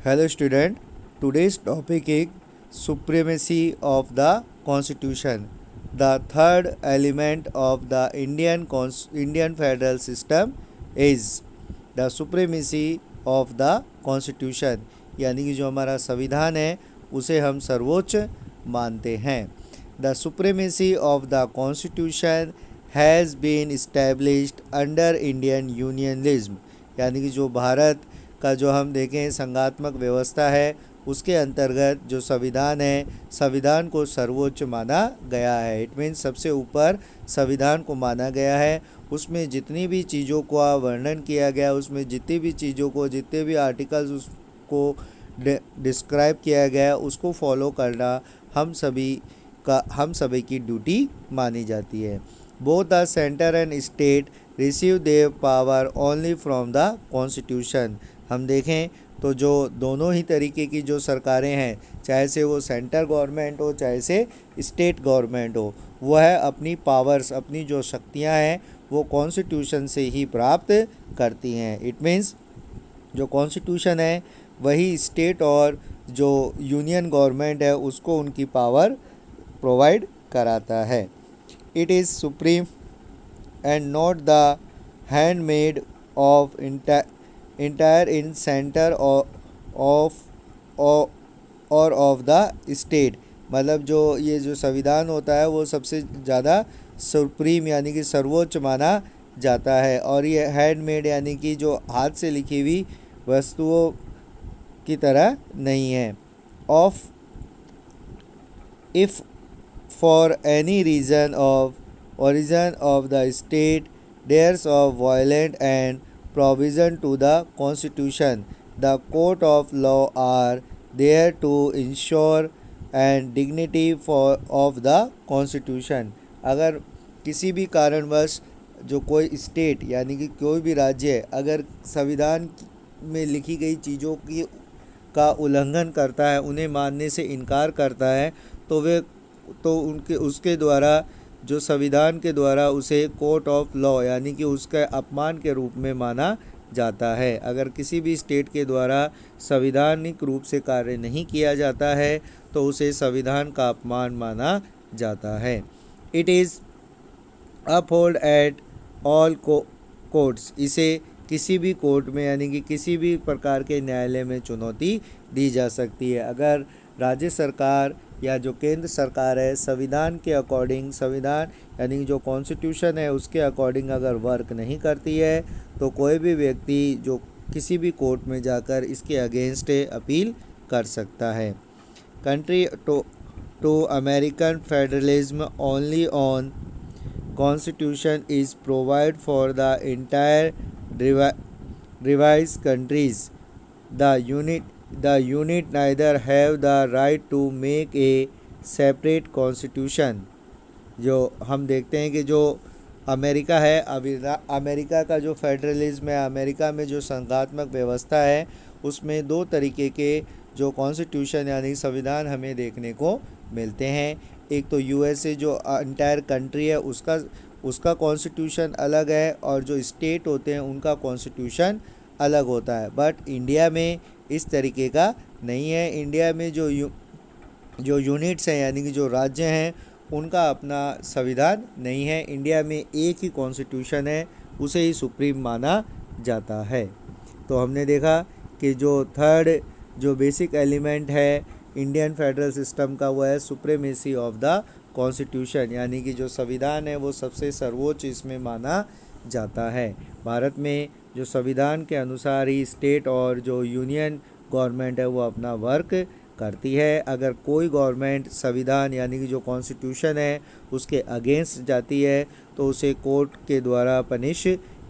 Hello student, today's topic is supremacy of the constitution. The third element of the Indian federal system is the supremacy of the constitution, यानी कि जो हमारा संविधान है उसे हम सर्वोच्च मानते हैं. The supremacy of the constitution has been established under Indian unionism, यानी कि जो भारत का जो हम देखें संघात्मक व्यवस्था है उसके अंतर्गत जो संविधान है, संविधान को सर्वोच्च माना गया है. इट मीन्स सबसे ऊपर संविधान को माना गया है. उसमें जितनी भी चीज़ों का वर्णन किया गया, उसमें जितनी भी चीज़ों को, जितने भी आर्टिकल्स उसको डिस्क्राइब किया गया, उसको फॉलो करना हम सभी की ड्यूटी मानी जाती है. Both the centre and state receive their power only from the constitution. हम देखें तो जो दोनों ही तरीके की जो सरकारें हैं, चाहे से वो सेंटर गवर्नमेंट हो चाहे से स्टेट गवर्नमेंट हो, वह अपनी पावर्स, अपनी जो शक्तियां हैं वो कॉन्स्टिट्यूशन से ही प्राप्त करती हैं. इट मीन्स जो कॉन्स्टिट्यूशन है वही स्टेट और जो यूनियन गवर्नमेंट है उसको उनकी पावर प्रोवाइड कराता है. It is supreme and not the handmade of entire in centre of और ऑफ द स्टेट. मतलब जो ये जो संविधान होता है वो सबसे ज़्यादा सुप्रीम यानी कि सर्वोच्च माना जाता है, और ये हैंडमेड यानी कि जो हाथ से लिखी हुई वस्तुओं की तरह नहीं है. Of if for any reason of origin of the state dares of violent and provision to the constitution, the court of law are there to ensure and dignity of the constitution. अगर किसी भी कारणवश जो कोई state यानी कि कोई भी राज्य अगर संविधान में लिखी गई चीज़ों की का उल्लंघन करता है, उन्हें मानने से इनकार करता है, तो उसके द्वारा जो संविधान के द्वारा उसे कोर्ट ऑफ लॉ यानी कि उसके अपमान के रूप में माना जाता है. अगर किसी भी स्टेट के द्वारा संवैधानिक रूप से कार्य नहीं किया जाता है तो उसे संविधान का अपमान माना जाता है. It is uphold at all courts. इसे किसी भी कोर्ट में यानी कि किसी भी प्रकार के न्यायालय में चुनौती दी जा सकती है. अगर राज्य सरकार या जो केंद्र सरकार है संविधान के अकॉर्डिंग, संविधान यानी जो कॉन्स्टिट्यूशन है उसके अकॉर्डिंग अगर वर्क नहीं करती है तो कोई भी व्यक्ति जो किसी भी कोर्ट में जाकर इसके अगेंस्ट अपील कर सकता है. Country to American federalism only on constitution is provide for the entire revise countries. The unit neither have the right to make a separate constitution. जो हम देखते हैं कि जो अमेरिका है, अमेरिका का जो फेडरलिज्म है, अमेरिका में जो संघात्मक व्यवस्था है उसमें दो तरीके के जो कॉन्स्टिट्यूशन यानी संविधान हमें देखने को मिलते हैं. एक तो यूएसए जो इंटायर कंट्री है उसका कॉन्स्टिट्यूशन अलग है, और जो स्टेट होते हैं उनका कॉन्स्टिट्यूशन अलग होता है. बट इंडिया में इस तरीके का नहीं है. इंडिया में जो यूनिट्स हैं यानी कि जो राज्य हैं उनका अपना संविधान नहीं है. इंडिया में एक ही कॉन्स्टिट्यूशन है, उसे ही सुप्रीम माना जाता है. तो हमने देखा कि जो थर्ड जो बेसिक एलिमेंट है इंडियन फेडरल सिस्टम का वो है सुप्रीमेसी ऑफ द कॉन्स्टिट्यूशन, यानी कि जो संविधान है वो सबसे सर्वोच्च इसमें माना जाता है. भारत में जो संविधान के अनुसार ही स्टेट और जो यूनियन गवर्नमेंट है वो अपना वर्क करती है. अगर कोई गवर्नमेंट संविधान यानी कि जो कॉन्स्टिट्यूशन है उसके अगेंस्ट जाती है तो उसे कोर्ट के द्वारा पनिश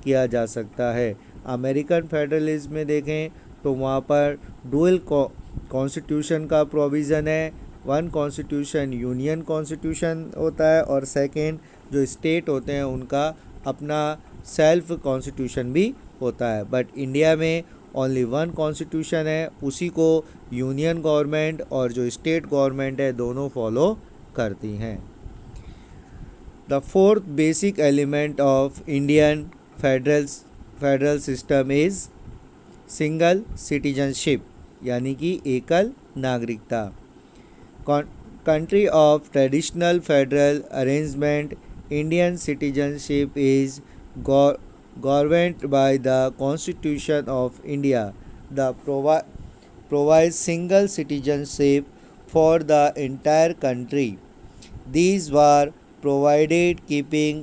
किया जा सकता है. अमेरिकन फेडरलिज्म में देखें तो वहाँ पर डुअल कॉन्स्टिट्यूशन का प्रोविज़न है. वन कॉन्स्टिट्यूशन यूनियन कॉन्स्टिट्यूशन होता है, और सेकेंड जो स्टेट होते हैं उनका अपना सेल्फ कॉन्स्टिट्यूशन भी होता है. बट इंडिया में ओनली वन कॉन्स्टिट्यूशन है, उसी को यूनियन गवर्नमेंट और जो स्टेट गवर्नमेंट है दोनों फॉलो करती हैं. The fourth basic element of Indian federal system is single citizenship, यानी कि एकल नागरिकता। Country of traditional federal arrangement, Indian citizenship is governed by the Constitution of India. The provides single citizenship for the entire country. These were provided keeping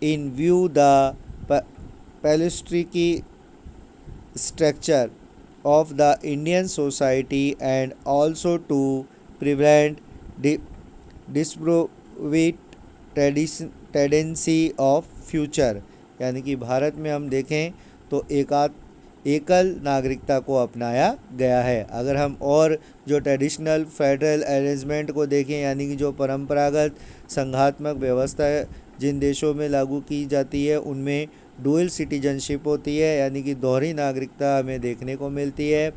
in view the parliamentary structure of the Indian society and also to prevent disproportionate tendency of future। यानी कि भारत में हम देखें तो एकल नागरिकता को अपनाया गया है। अगर हम और जो ट्रेडिशनल फेडरल अरेंजमेंट को देखें, यानी कि जो परंपरागत संघात्मक व्यवस्था जिन देशों में लागू की जाती है उनमें डुअल सिटीजनशिप होती है, यानी कि दोहरी नागरिकता हमें देखने को मिलती है।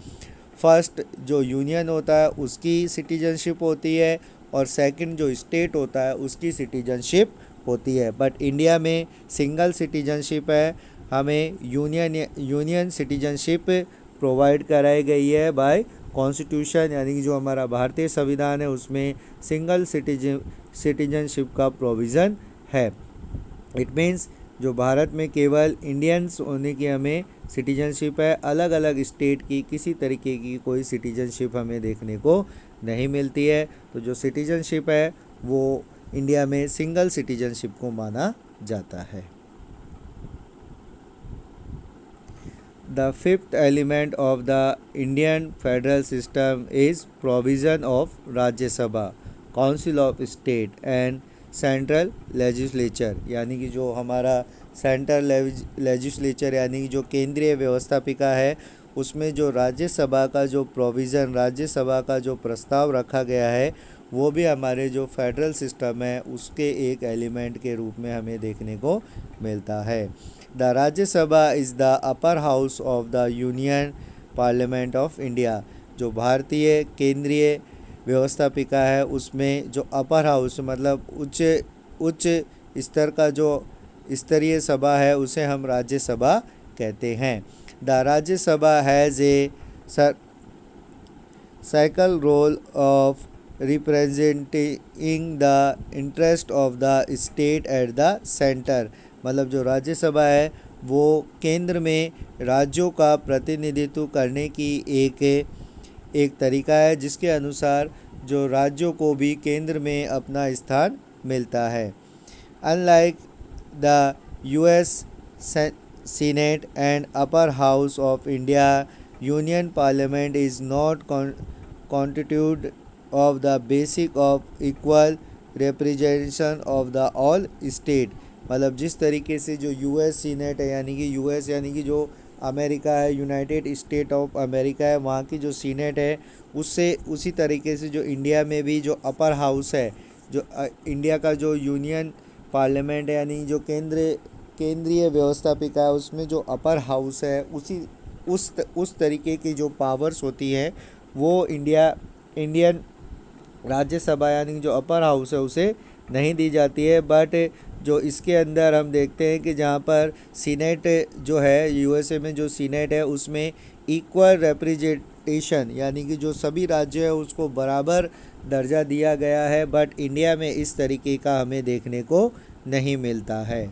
फर्स्ट जो यूनियन होता है उसकी सिटीजनशिप होती है और सेकंड जो स्टेट होता है उसकी सिटीजनशिप होती है। बट इंडिया में सिंगल सिटीजनशिप है, हमें यूनियन सिटीजनशिप प्रोवाइड कराई गई है बाय कॉन्स्टिट्यूशन, यानी कि जो हमारा भारतीय संविधान है उसमें सिंगल सिटीजनशिप का प्रोविज़न है। इट मीन्स जो भारत में केवल इंडियंस होने की हमें सिटीजनशिप है, अलग अलग स्टेट की किसी तरीके की कोई सिटीजनशिप हमें देखने को नहीं मिलती है। तो जो सिटीजनशिप है वो इंडिया में सिंगल सिटीजनशिप को माना जाता है। The fifth element of the Indian federal system is provision of Rajya Sabha, council of state and central legislature, यानी कि जो हमारा सेंट्रल लेजिस्लेचर यानी कि जो केंद्रीय व्यवस्थापिका है उसमें जो राज्यसभा का जो प्रोविज़न, राज्यसभा का जो प्रस्ताव रखा गया है वो भी हमारे जो फेडरल सिस्टम है उसके एक एलिमेंट के रूप में हमें देखने को मिलता है। The Rajya Sabha is the upper house of the union parliament of India. जो भारतीय केंद्रीय व्यवस्थापिका है उसमें जो अपर हाउस मतलब उच्च स्तर का जो स्तरीय सभा है उसे हम राज्यसभा कहते हैं। The Rajya Sabha has a cycle role of representing the interest of the state at the centre, मतलब जो राज्यसभा है वो केंद्र में राज्यों का प्रतिनिधित्व करने की एक तरीका है जिसके अनुसार जो राज्यों को भी केंद्र में अपना स्थान मिलता है। Unlike the US senate and upper house of India, union parliament is not constituted of the basic of equal representation of the all state, मतलब जिस तरीके से जो यूएस सीनेट है यानी कि यूएस यानी कि जो अमेरिका है, यूनाइटेड स्टेट ऑफ अमेरिका है, वहाँ की जो सीनेट है उससे उसी तरीके से जो इंडिया में भी जो अपर हाउस है, जो इंडिया का जो यूनियन पार्लियामेंट है यानी जो केंद्रीय व्यवस्थापिका है उसमें जो अपर हाउस है उस तरीके की जो पावर्स होती है वो इंडियन राज्यसभा यानी जो अपर हाउस है उसे नहीं दी जाती है। बट जो इसके अंदर हम देखते हैं कि जहाँ पर सीनेट जो है यूएसए में जो सीनेट है उसमें इक्वल रिप्रेजेंटेशन यानी कि जो सभी राज्य है उसको बराबर दर्जा दिया गया है, बट इंडिया में इस तरीके का हमें देखने को नहीं मिलता है।